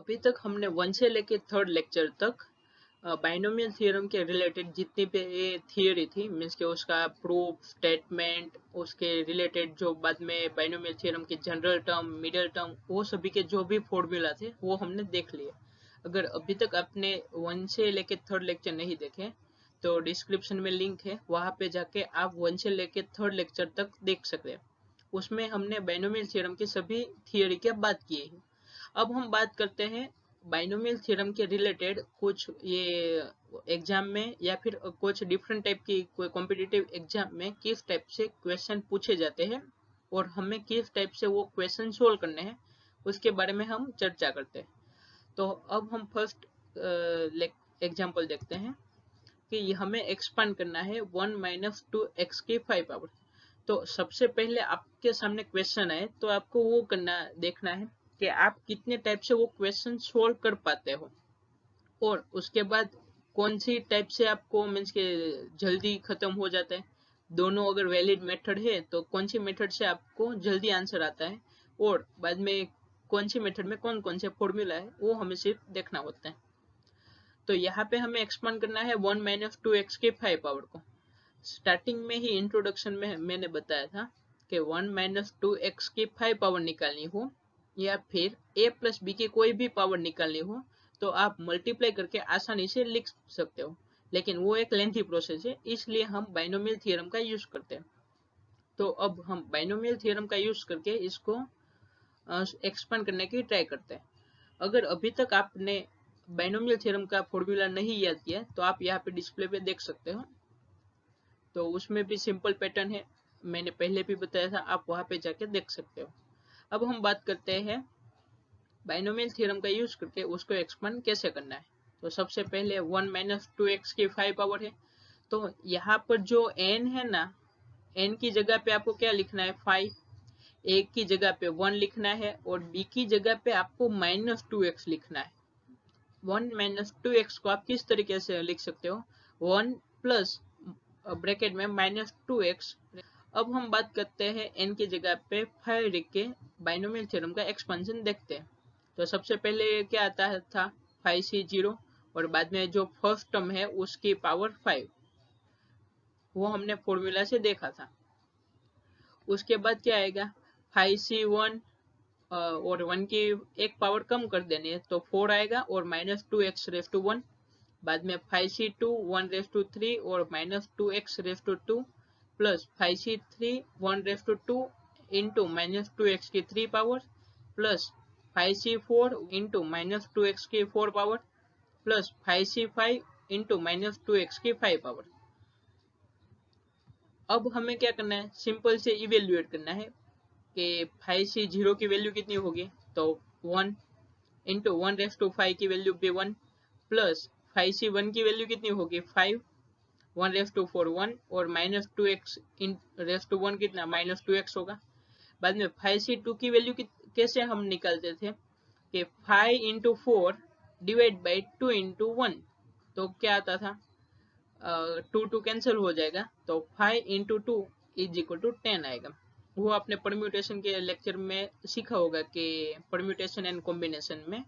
अभी तक हमने 1 से लेके 3rd लेक्चर तक बाइनोमियल थ्योरम के रिलेटेड जितनी भी ये थियोरी थी, मीन्स के उसका प्रूफ, स्टेटमेंट, उसके रिलेटेड जो बाद में बाइनोमियल थ्योरम के जनरल टर्म, मिडिल टर्म, वो सभी के जो भी फॉर्मूला थे वो हमने देख लिए। अगर अभी तक आपने 1 से लेके 3rd लेक्चर नहीं देखे तो डिस्क्रिप्शन में लिंक है, वहां पे जाके आप 1 से लेके 3rd लेक्चर तक देख सकते हैं। उसमें हमने बाइनोमियल थ्योरम की सभी थियोरी की बात की है। अब हम बात करते हैं बाइनोमियल थ्योरम के रिलेटेड कुछ ये एग्जाम में या फिर कुछ डिफरेंट टाइप की कोई कॉम्पिटिटिव एग्जाम में किस टाइप से क्वेश्चन पूछे जाते हैं और हमें किस टाइप से वो क्वेश्चन सोल्व करने हैं, उसके बारे में हम चर्चा करते हैं। तो अब हम फर्स्ट एग्जाम्पल देखते हैं कि हमें एक्सपांड करना है 1 माइनस 2x की 5 पावर। तो सबसे पहले आपके सामने क्वेश्चन है तो आपको वो देखना है कि आप कितने टाइप से वो क्वेश्चन सोल्व कर पाते हो, और उसके बाद कौन सी टाइप से आपको मीन्स के जल्दी खत्म हो जाता है। दोनों अगर वैलिड मेथड है तो कौन सी मेथड से आपको जल्दी आंसर आता है, और बाद में कौन सी मेथड में कौन कौन से फॉर्मूला है वो हमें सिर्फ देखना होता है। तो यहाँ पे हमें एक्सपांड करना है 1 माइनस 2x के 5 पावर को। स्टार्टिंग में ही इंट्रोडक्शन में मैंने बताया था कि 1 माइनस 2x की 5 पावर निकालनी हो या फिर a प्लस बी की कोई भी पावर निकालनी हो तो आप मल्टीप्लाई करके आसानी से लिख सकते हो, लेकिन वो एक लेंथी प्रोसेस है, इसलिए हम बाइनोमियल थ्योरम का यूज करते हैं। तो अब हम बाइनोमियल थ्योरम का यूज करके इसको एक्सपांड करने की ट्राई करते हैं। अगर अभी तक आपने बाइनोमियल थ्योरम का फॉर्मूला नहीं याद किया तो आप यहाँ पे डिस्प्ले पे देख सकते हो। तो उसमें भी सिंपल पैटर्न है, मैंने पहले भी बताया था, आप वहां पे जाके देख सकते हो। अब हम बात करते हैं बाइनोमियल थ्योरम का यूज करके उसको एक्सपांड कैसे करना है। तो सबसे पहले 1 माइनस 2x की 5 पावर है, तो यहाँ पर जो n है ना, n की जगह पे आपको क्या लिखना है 5, a की जगह पे 1 लिखना है और b की जगह पे आपको माइनस 2x लिखना है। 1 माइनस 2x को आप किस तरीके से लिख सकते हो, 1 प्लस ब्रैकेट में माइनस 2x। अब हम बात करते हैं n की जगह पे 5 लिख के बाइनोमियल थ्योरम का एक्सपेंशन देखते हैं। तो सबसे पहले क्या आता था 5c0, और बाद में जो फर्स्ट टर्म है उसकी पावर 5, वो हमने फॉर्मूला से देखा था। उसके बाद क्या आएगा 5c1 और 1 की एक पावर कम कर देनी है तो 4 आएगा और माइनस 2x रेस टू 1। बाद में 5c2 1 रेस टू 3 और minus 2x raise to 2 plus 5c3 1 raise to 2 into minus 2x की 3 power plus 5c4 into minus 2x की 4 power plus 5c5 into minus 2x की 5 पावर। अब हमें क्या करना है, सिंपल से इवेल्युएट करना है कि 5c0 की वैल्यू कितनी होगी, तो 1 इंटू 1 रेस टू 5 की वैल्यू भी 1 प्लस 5c1 की वैल्यू कितनी होगी 5, 1 रेस टू 4 1 और minus 2x in raise to 1 कितना माइनस 2x होगा। बाद में 5c2 की वैल्यू कैसे हम निकालते थे कि 5 इंटू 4 डिवाइड बाई 2 इंटू 1, तो क्या आता था 2 कैंसिल हो जाएगा तो 5 इंटू 2 इज इक्वल टू 10 आएगा। वो आपने परम्यूटेशन के लेक्चर में सीखा होगा कि परम्यूटेशन एंड कॉम्बिनेशन में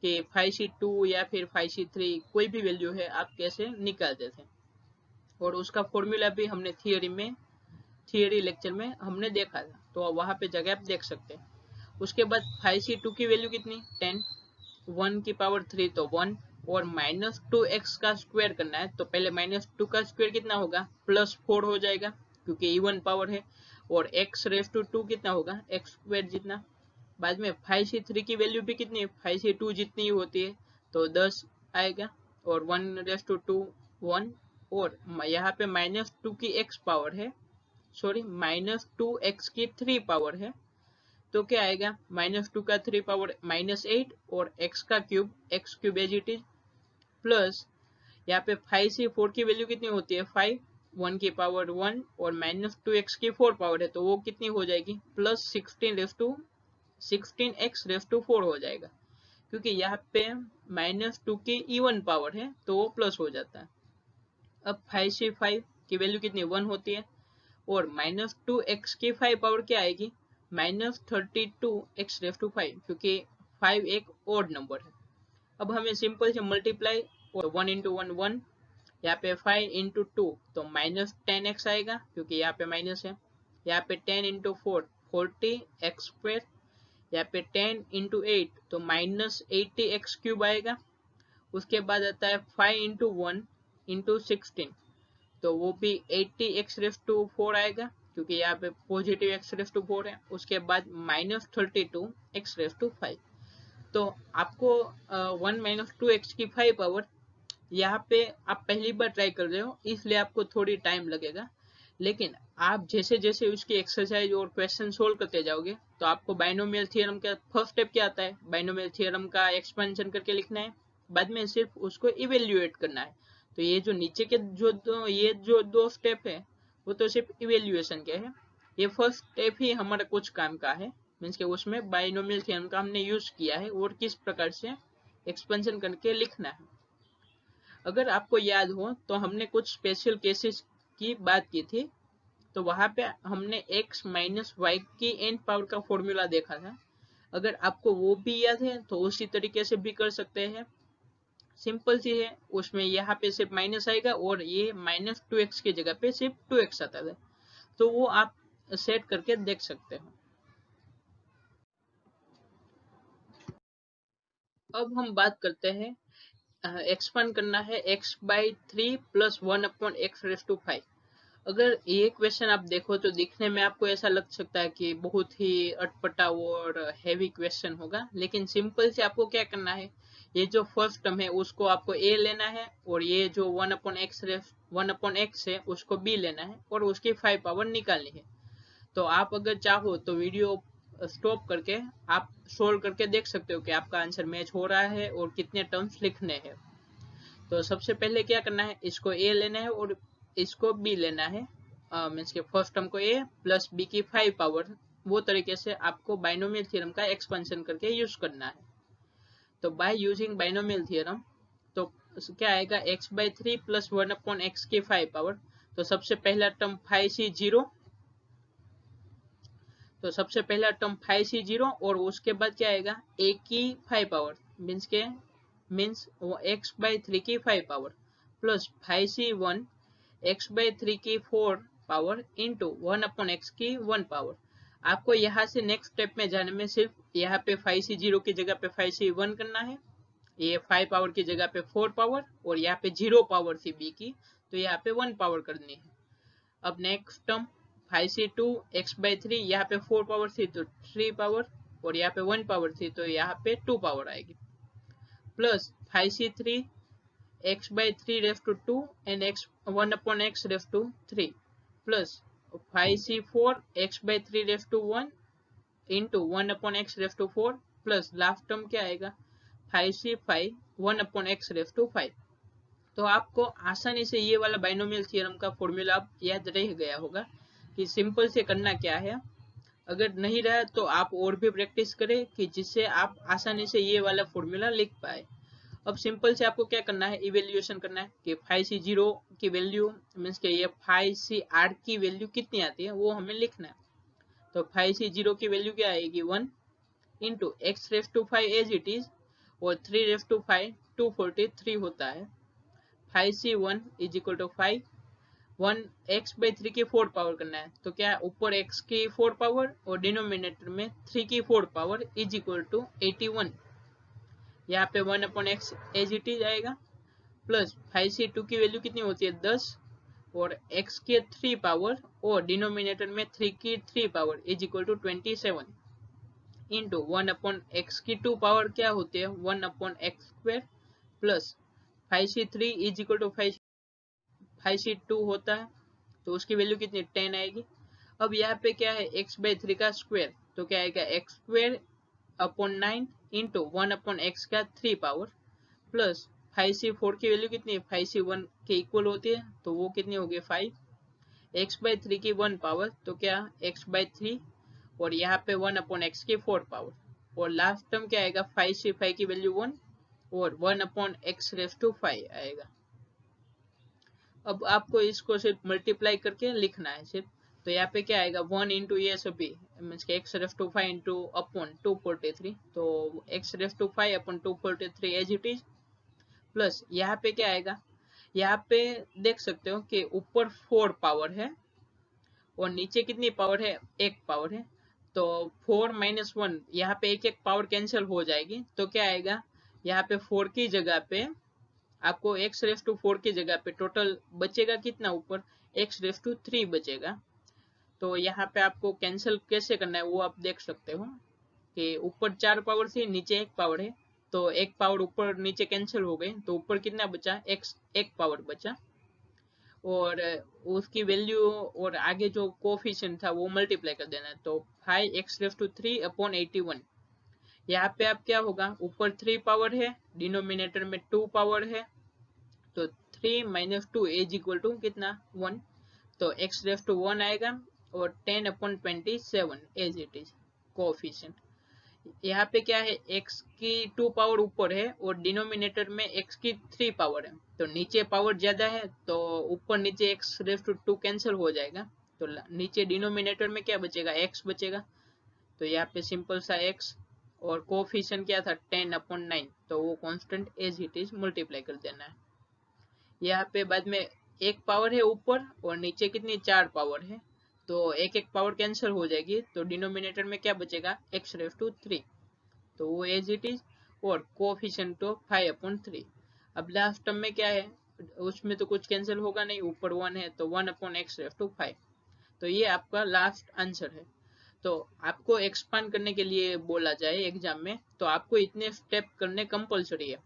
कि 5c2 या फिर 5c3 कोई भी वैल्यू है आप कैसे निकालते थे, और उसका फॉर्मूला भी हमने थियरी लेक्चर में हमने देखा था, तो वहां पे जगह आप देख सकते हैं। उसके बाद 5c2 की वैल्यू कितनी 10, 1 की पावर 3 तो 1 और माइनस 2x का स्क्वायर करना है, तो पहले माइनस 2 का स्क्वायर कितना होगा प्लस 4 हो जाएगा क्योंकि इवन पावर है, और x रेस टू 2 कितना होगा x स्क्वायर जितना। बाद में 5c3 की वैल्यू भी कितनी 5c2 जितनी होती है तो 10 आएगा, और 1 रेस टू 2 1, और यहाँ पे माइनस 2 की x पावर है, सॉरी माइनस 2x की 3 पावर है, तो क्या आएगा माइनस 2 का 3 पावर माइनस 8 और x का cube x cube as it is plus यहाँ पे 5c4 की वैल्यू कितनी होती है 5, 1 की पावर 1 और माइनस 2x की 4 पावर है तो वो कितनी हो जाएगी प्लस 16x रेस टू 4 हो जाएगा, क्योंकि यहाँ पे माइनस 2 की इवन पावर है तो वो प्लस हो जाता है। अब 5c5 की वैल्यू कितनी 1 होती है और माइनस 2x की 5 पावर क्या आएगी माइनस 32x रेस टू 5, क्योंकि 5 एक ओड नंबर है। अब हमें सिंपल से मल्टीप्लाई, 1 इंटू 1 1, यहाँ पे 5 इंटू 2 तो -10x आएगा क्योंकि यहाँ पे माइनस है। यहाँ पे 10 इंटू 4 40x², यहाँ पे 10 इंटू 8 तो -80x³ आएगा। उसके बाद आता है 5 इंटू 1 इंटू 16 तो वो भी 80x⁴ आएगा क्योंकि यहाँ पे पॉजिटिव x⁴ है। उसके बाद -32x⁵। तो आपको 1 - 2x की 5 पावर, यहाँ पे आप पहली बार ट्राई कर रहे हो इसलिए आपको थोड़ी टाइम लगेगा, लेकिन आप जैसे जैसे उसकी एक्सरसाइज और क्वेश्चन सोल्व करते जाओगे तो आपको बाइनोमियल थ्योरम का फर्स्ट स्टेप क्या आता है, बाइनोमियल थ्योरम का एक्सपेंशन करके लिखना है, बाद में सिर्फ उसको इवेल्युएट करना है। तो ये जो नीचे के जो दो स्टेप है वो तो सिर्फ इवेल्युएशन के है, ये फर्स्ट स्टेप ही हमारा कुछ काम का है, मीन्स के उसमें बाइनोमियल थ्योरम का हमने यूज किया है और किस प्रकार से एक्सपेंशन करके लिखना है। अगर आपको याद हो तो हमने कुछ स्पेशल केसेस की बात की थी, तो वहां पे हमने x - y की n पावर का फॉर्मूला देखा था। अगर आपको वो भी याद है तो उसी तरीके से भी कर सकते हैं, सिंपल सी है। उसमें यहाँ पे सिर्फ माइनस आएगा और ये -2x की जगह पे सिर्फ 2x आता था, तो वो आप सेट करके देख सकते हो। अब हम बात करते हैं, एक्सपांड करना है x/3 + 1/x⁵। अगर ये क्वेश्चन आप देखो तो दिखने में आपको ऐसा लग सकता है कि बहुत ही अटपटा और हैवी क्वेश्चन होगा, लेकिन सिंपल से आपको क्या करना है, ये जो फर्स्ट टर्म है उसको आपको a लेना है और ये जो 1/x है उसको b लेना है और उसकी 5 पावर निकालनी है। तो आप अगर चाहो तो वीडियो स्टॉप करके आप सोल्व करके देख सकते हो कि आपका आंसर मैच हो रहा है और कितने टर्म्स लिखने हैं। तो सबसे पहले क्या करना है, इसको a लेना है और इसको b लेना है, मीन्स के फर्स्ट टर्म को a प्लस b की 5 पावर, वो तरीके से आपको बाइनोमियल थ्योरम का एक्सपेंशन करके यूज करना है। तो बाय यूजिंग बाइनोमियल थ्योरम तो क्या आएगा, x/3 + 1/x की 5 पावर। तो सबसे पहला टर्म 5c0, तो सबसे पहला टर्म 5c0 और उसके बाद क्या आएगा a की 5 पावर, मीन्स वो x/3 की 5 पावर प्लस 5c1 x/3 की 4 पावर इंटू 1/x की 1 पावर। आपको यहाँ से नेक्स्ट स्टेप में जाने में सिर्फ यहाँ पे 5c0 की जगह पे 5c1 करना है, ये 5 पावर की जगह पे 4 पावर और यहाँ पे 0 पावर थी b की तो यहाँ पे 1 पावर करनी है। अब नेक्स्ट टर्म 5c2 x/3, यहाँ पे 4 पावर थी तो 3 पावर और यहाँ पे 1 पावर थी तो यहाँ पे 2 पावर आएगी, plus 5c3 x/3 and 1/x⁵ plus 5c4 x/3 into 1/x⁴ plus last term क्या आएगा 5c5 1/x⁵। तो आपको आसानी से ये वाला बाइनोमियल थ्योरम का फॉर्मूला याद रह गया होगा कि सिंपल से करना क्या है। अगर नहीं रहा तो आप और भी प्रैक्टिस करें कि जिससे आप आसानी से ये वाला फॉर्मूला लिख पाए। अब सिंपल से आपको क्या करना है, इवेल्युएशन करना है कि 5c0 की वैल्यू मीन्स के ये 5cr की वैल्यू कितनी आती है वो हमें लिखना है। तो 5c0 की वैल्यू क्या आएगी 1 into x⁵ as it is और 3⁵ 243 होता है। 5c1 is equal to 5, 1x/3 की 4 पावर करना है तो क्या ऊपर x की 4 पावर और डिनोमिनेटर में 3 की 4 पावर इज इक्वल टू 81, यहाँ पे 1/x एज इट इज आएगा, प्लस 5c2 की वैल्यू कितनी होती है 10 और x के 3 पावर और डिनोमिनेटर में 3 की 3 power is equal to 27 into 1/x की 2 पावर क्या होती है 1/x² plus 5c3 is equal to 5c2 होता है तो उसकी वैल्यू कितनी 10 आएगी। अब यहाँ पे क्या है x/3 का स्क्वायर तो क्या आएगा x²/9 इंटू 1/x का 3 पावर प्लस 5c4 की वैल्यू कितनी है 5c1 के इक्वल होती है तो वो कितनी होगी 5, x/3 की 1 पावर तो क्या x/3 और यहाँ पे 1/x की 4 पावर और लास्ट टर्म क्या आएगा 5c5 की वैल्यू 1 और 1/x⁵ आएगा। अब आपको इसको सिर्फ मल्टीप्लाई करके लिखना है सिर्फ, तो यहाँ पे क्या आएगा 1 into A so B means के x raise to 5 into upon 243, तो x raise to 5 upon 243 as it is, plus यहाँ पे क्या आएगा, यहाँ पे देख सकते हो कि ऊपर 4 पावर है और नीचे कितनी पावर है, एक पावर है। तो 4 माइनस 1, यहाँ पे एक एक पावर कैंसिल हो जाएगी, तो क्या आएगा, यहाँ पे 4 की जगह पे आपको एक्स रेफ टू 4 की जगह पे टोटल बचेगा कितना, ऊपर एक्स रेफ टू 3 बचेगा। तो यहाँ पे आपको कैंसिल कैसे करना है वो आप देख सकते हो कि ऊपर 4 पावर थी, नीचे एक पावर है, तो एक पावर ऊपर नीचे कैंसिल हो गई, तो ऊपर कितना बचा, एक्स एक पावर बचा, और उसकी वैल्यू और आगे जो कोफिशिएंट था वो मल्टीप्लाई कर देना है। तो 5x⁻³ अपॉन 81, यहाँ पे आप क्या होगा, ऊपर 3 पावर है, डिनोमिनेटर में 2 पावर है, तो 3 माइनस 2 इज इक्वल टू कितना, 1, तो x⁻1 आएगा और 10/27 एज इट इज कोफिशिएंट। यहाँ पे क्या है, x की 2 पावर ऊपर है और डिनोमिनेटर में x की 3 पावर है, तो नीचे पावर ज्यादा है तो ऊपर नीचे x⁻² कैंसिल हो जाएगा, तो नीचे डिनोमिनेटर में क्या बचेगा, x बचेगा। तो यहाँ पे सिंपल सा x और कोफिशिएंट क्या था 10/9, तो वो constant as it is multiply कर देना है। यहाँ पे बाद में एक पावर है ऊपर और नीचे कितनी 4 पावर है, तो एक एक पावर कैंसिल हो जाएगी, तो डिनोमिनेटर में क्या बचेगा, x⁻3, तो वो एज इट इज, और कोफिशिएंट तो 5/3। अब लास्ट टर्म में क्या है, उसमें तो कुछ कैंसिल होगा नहीं, ऊपर 1 है तो 1/x⁻5, तो ये आपका लास्ट आंसर है। तो आपको एक्सपांड करने के लिए बोला जाए एग्जाम में, तो आपको इतने स्टेप करने कंपलसरी है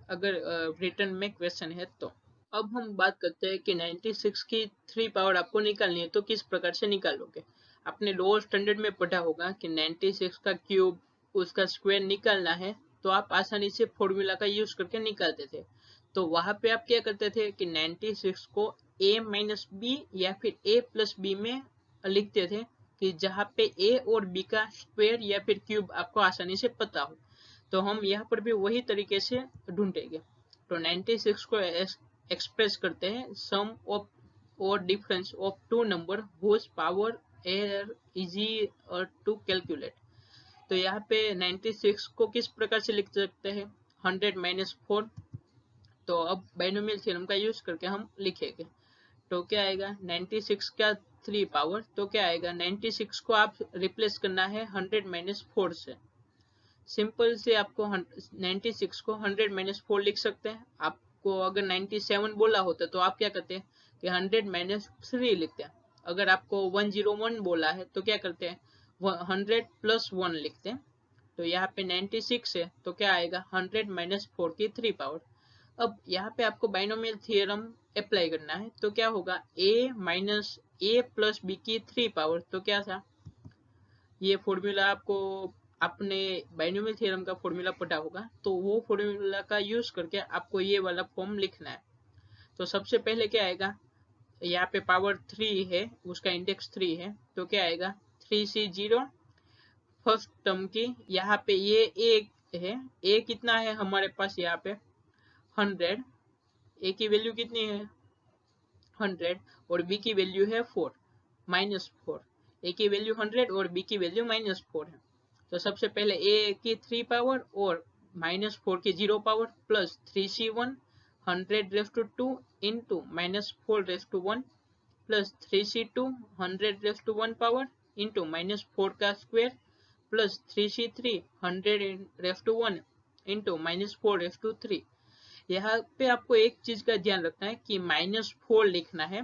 अगर रिटर्न में क्वेश्चन है तो। अब हम बात करते हैं कि 96 की 3 पावर आपको निकालनी है तो किस प्रकार से निकालोगे। आपने लोअर स्टैंडर्ड में पढ़ा होगा कि 96 का क्यूब, उसका स्क्वायर निकालना है, तो आप आसानी से फॉर्मूला का यूज करके निकालते थे। तो वहां पे आप क्या करते थे कि 96 को a-b या फिर a+b में लिखते थे, कि जहाँ पे a और b का स्क्वायर या फिर क्यूब आपको आसानी से पता हो। तो हम यहाँ पर भी वही तरीके से ढूंढेंगे। तो 96 को एक्सप्रेस करते हैं सम ऑफ और difference of two number whose power are easy to calculate. तो यहाँ पे 96 को किस प्रकार से लिख सकते हैं, 100 - 4। तो अब बाइनोमियल थ्योरम का यूज करके हम लिखेंगे, तो क्या आएगा 96 का 3 पावर, तो क्या आएगा 96 को आप रिप्लेस करना है 100 - 4 से। सिंपल से आपको 96 को 100 - 4 लिख सकते हैं। आपको अगर 97 बोला होता तो आप क्या करते हैं कि 100 - 3 लिखते हैं। अगर आपको 101 बोला है तो क्या करते हैं 100 + 1 लिखते हैं। तो यहाँ पे 96 है तो क्या आएगा 100 - 4 की 3 पावर। अब यहाँ पे आपको बाइनोमियल थ्योरम अप्लाई करना है, तो क्या होगा a + b की 3 पावर, तो क्या था, ये फॉर्मूला आपको आपने बाइनोमियल थ्योरम का फॉर्मूला पढ़ा होगा, तो वो फॉर्मूला का यूज करके आपको ये वाला फॉर्म लिखना है। तो सबसे पहले क्या आएगा, यहाँ पे पावर 3 है, उसका इंडेक्स 3 है, तो क्या आएगा 3c0 फर्स्ट टर्म की, यहाँ पे ये a है, a कितना है हमारे पास यहाँ पे 100, a की वैल्यू कितनी है 100 और b की वैल्यू है 4 -4, a की वैल्यू 100 और b की वैल्यू -4 है। तो सबसे पहले a की 3 पावर और -4 की 0 power plus 3c1 100⁻2 into -4⁻1 plus 3c2 100⁻1 power into -4 का स्क्वायर प्लस 3c3 100⁻1 इंटू -4⁻3। यहाँ पे आपको एक चीज का ध्यान रखना है कि -4 लिखना है,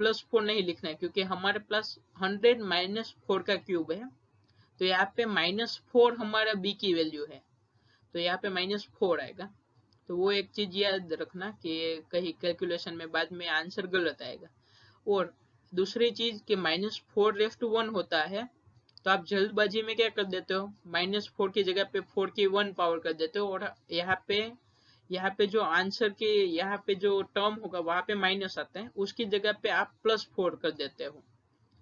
+4 नहीं लिखना है, क्योंकि हमारे पास 100 - 4 का क्यूब है, तो यहाँ पे -4 हमारा b की वैल्यू है, तो यहाँ पे -4 आएगा। तो वो एक चीज याद रखना कि कहीं कैलकुलेशन में बाद में आंसर गलत आएगा। और दूसरी चीज कि -4⁻1 होता है, तो आप जल्दबाजी में क्या कर देते हो, -4 की जगह पे 4 की 1 पावर कर देते हो, और यहाँ पे जो आंसर के यहाँ पे जो टर्म होगा वहां पे माइनस आता है, उसकी जगह पे आप +4 कर देते हो,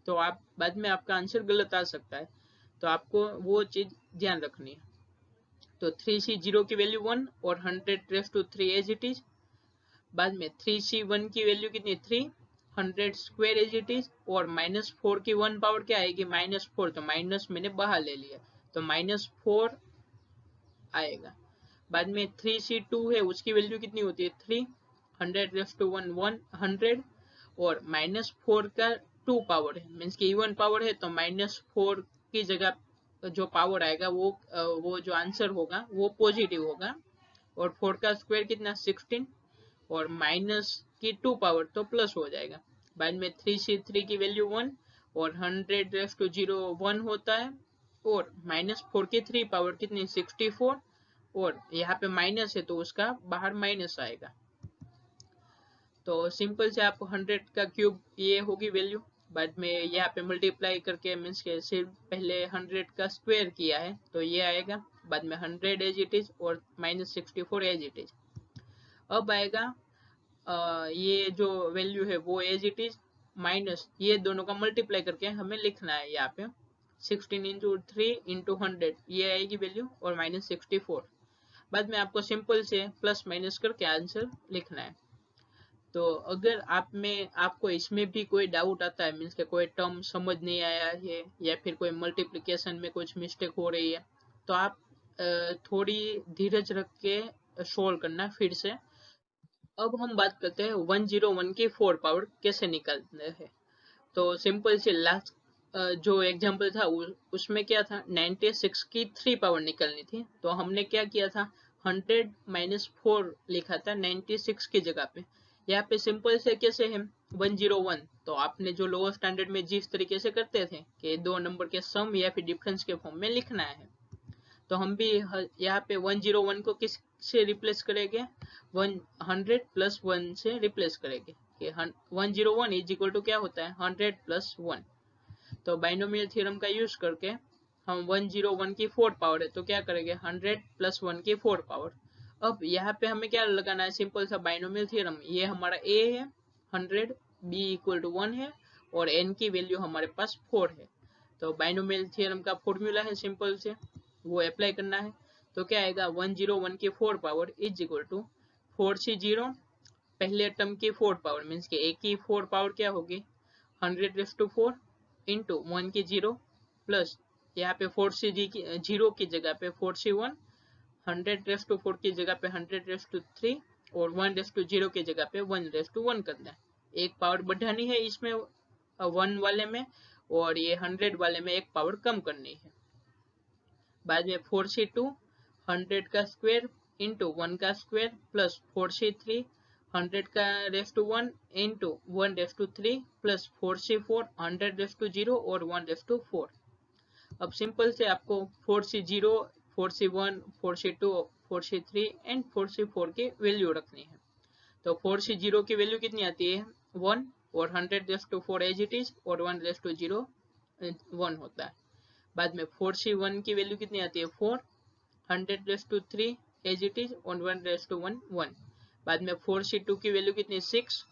तो आप बाद में आपका आंसर गलत आ सकता है। तो आपको वो चीज ध्यान रखनी है। तो 3c0 की वैल्यू 1 और 100⁻3 एज इट इज। बाद में 3c1 की वैल्यू कितनी 3, 100 स्क्वायर एज इट इज, और -4 की 1 पावर क्या आएगी, -4, तो माइनस मैंने बाहर ले लिया, तो -4 आएगा। बाद में 3c2 है, उसकी वैल्यू कितनी होती है 3, 100 1 100, और -4 का 2 पावर है, मीन्स की इवन पावर है, तो -4 की जगह जो पावर आएगा वो जो आंसर होगा वो पॉजिटिव होगा। और 4 का स्क्वायर कितना 16, और माइनस की 2 पावर तो प्लस हो जाएगा। बाद में 3c3 की वैल्यू 1, और 100 1 होता है, और -4 की 3 पावर कितनी 64, और यहाँ पे माइनस है तो उसका बाहर माइनस आएगा। तो सिंपल से आपको 100 का क्यूब ये होगी वैल्यू। बाद में यहाँ पे मल्टीप्लाई करके मीन्स के सिर्फ पहले 100 का स्क्वायर किया है तो ये आएगा। बाद में 100 एज इट इज, और -64 एज इट इज। अब आएगा ये जो वैल्यू है वो एज इट इज, माइनस ये दोनों का मल्टीप्लाई करके हमें लिखना है यहाँ पे 16 इंटू 3 इंटू 100, ये आएगी वैल्यू, और -64। बाद में आपको सिंपल से प्लस माइनस करके आंसर लिखना है। तो अगर आपको इसमें भी कोई डाउट आता है, मीन्स के कोई टर्म समझ नहीं आया है, या फिर कोई मल्टीप्लिकेशन में कुछ मिस्टेक हो रही है, तो आप थोड़ी धीरज रख के सोल्व करना फिर से। अब हम बात करते हैं 101 की 4 पावर कैसे निकालते हैं। तो सिंपल से लास्ट जो एग्जांपल था उसमें क्या था, 96 की 3 पावर निकालनी थी, तो हमने क्या किया था 100 - 4 लिखा था 96 की जगह पे। यहाँ पे सिंपल से कैसे है 101, तो आपने जो लोअर स्टैंडर्ड में जिस तरीके से करते थे कि दो नंबर के सम या फिर डिफरेंस के फॉर्म में लिखना है, तो हम भी यहाँ पे 101 को किस से रिप्लेस करेंगे, 100 + 1 से रिप्लेस करेंगे कि 101 इज इक्वल टू क्या होता है 100 + 1। तो बाइनोमियल थ्योरम का यूज करके हम 101 की 4 पावर है तो क्या करेंगे 100 + 1 की 4 पावर। अब यहाँ पे हमें क्या लगाना है, सिंपल सा बाइनोमियल थ्योरम, ये हमारा a है 100, b = 1 है, और n की वैल्यू हमारे पास 4 है। तो बाइनोमियल थ्योरम का फॉर्मूला है सिंपल से, वो अप्लाई करना है। तो क्या आएगा 101 की 4 power is equal to 4c0, पहले टर्म की 4 पावर मीन्स के a की 4 पावर क्या होगी 100⁴ इंटू 1 की 0, प्लस यहाँ पे 4c की 0 की जगह पे 4c1, 100⁴ की जगह पे 100⁵, और 1�0 की जगह पे 1⁴ करना है। एक पावर बढ़ानी है इसमें 1 वाले में, और ये 100 वाले में एक पावर कम करनी है। बाद में 4c2 100 का स्क्वायर इंटू 1 का स्क्वायर, प्लस 4c3 100 का ⁴ इंटू 1⁴, प्लस 4c4 100⁴ और 1⁴। अब सिंपल से आपको 4c0, 4c1, 4c2, 4c3 and 4c4 की वैल्यू रखनी है। तो 4c0 की वैल्यू कितनी आती है 1, और 100⁴ एज इट इज, और 1⁴ 1 होता है। बाद में 4c1 की वैल्यू कितनी आती है 4, 100⁵ एज इट इज, और 1⁴ 1। बाद में 4c2 की वैल्यू कितनी 6,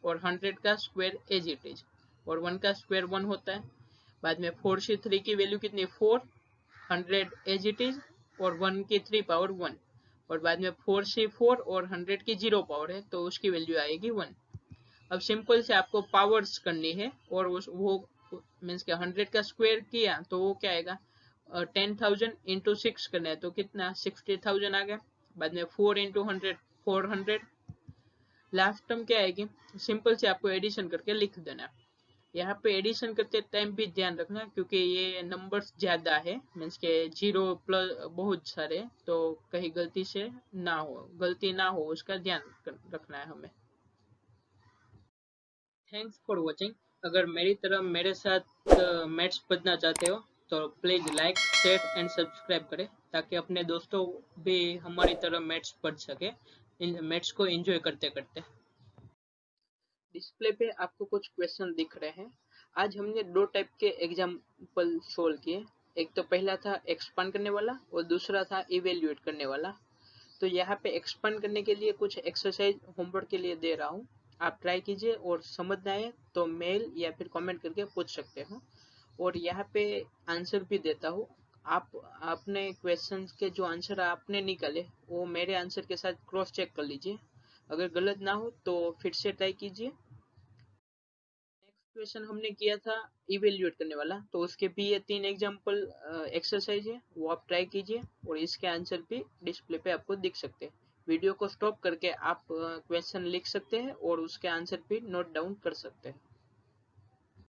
और 100 का स्क्वायर एज इट इज, और 1 का स्क्वायर 1 होता है। बाद में 4c3 की वैल्यू कितनी 4, 100 एज इट इज, और 1 की 3 पावर 1, और बाद में 4c4 और 100 की 0 पावर है तो उसकी वैल्यू आएगी 1। अब सिंपल से आपको पावर्स करनी है, और वो मीन्स के 100 का स्क्वायर किया तो वो क्या आएगा 10,000 इंटू 6 करना है तो कितना 60,000 आ गया। बाद में 4 इंटू 100 400। लास्ट टर्म क्या आएगी, सिंपल से आपको एडिशन करके लिख देना। यहाँ पे एडिशन करते टाइम भी ध्यान रखना क्योंकि ये नंबर्स ज्यादा है, मीन्स के 0 प्लस बहुत सारे, तो कहीं गलती ना हो उसका ध्यान रखना है हमें। Thanks for watching. अगर मेरी तरह मेरे साथ मैथ्स पढ़ना चाहते हो तो please like share and subscribe करें ताकि अपने दोस्तों भी हमारी तरह मैथ्स पढ़ सके, इन मैथ्स को एंजॉय करते करते। डिस्प्ले पे आपको कुछ क्वेश्चन दिख रहे हैं। आज हमने दो टाइप के एग्जाम्पल सोल्व किए। एक तो पहला था एक्सपांड करने वाला और दूसरा था इवेल्युएट करने वाला। तो यहाँ पे एक्सपांड करने के लिए कुछ एक्सरसाइज होमवर्क के लिए दे रहा हूँ, आप ट्राई कीजिए, और समझ ना आए तो मेल या फिर कमेंट करके पूछ सकते हो। और यहाँ पे आंसर भी देता हूँ, आप अपने क्वेश्चंस के जो आंसर आपने निकाले वो मेरे आंसर के साथ क्रॉस चेक कर लीजिए। अगर गलत ना हो तो फिर से ट्राई कीजिए। क्वेश्चन हमने किया था इवेल्युएट करने वाला, तो उसके भी ये 3 एग्जांपल एक्सरसाइज है, वो आप ट्राई कीजिए और इसके आंसर भी डिस्प्ले पे आपको दिख सकते हैं। वीडियो को स्टॉप करके आप क्वेश्चन लिख सकते हैं और उसके आंसर भी नोट डाउन कर सकते हैं।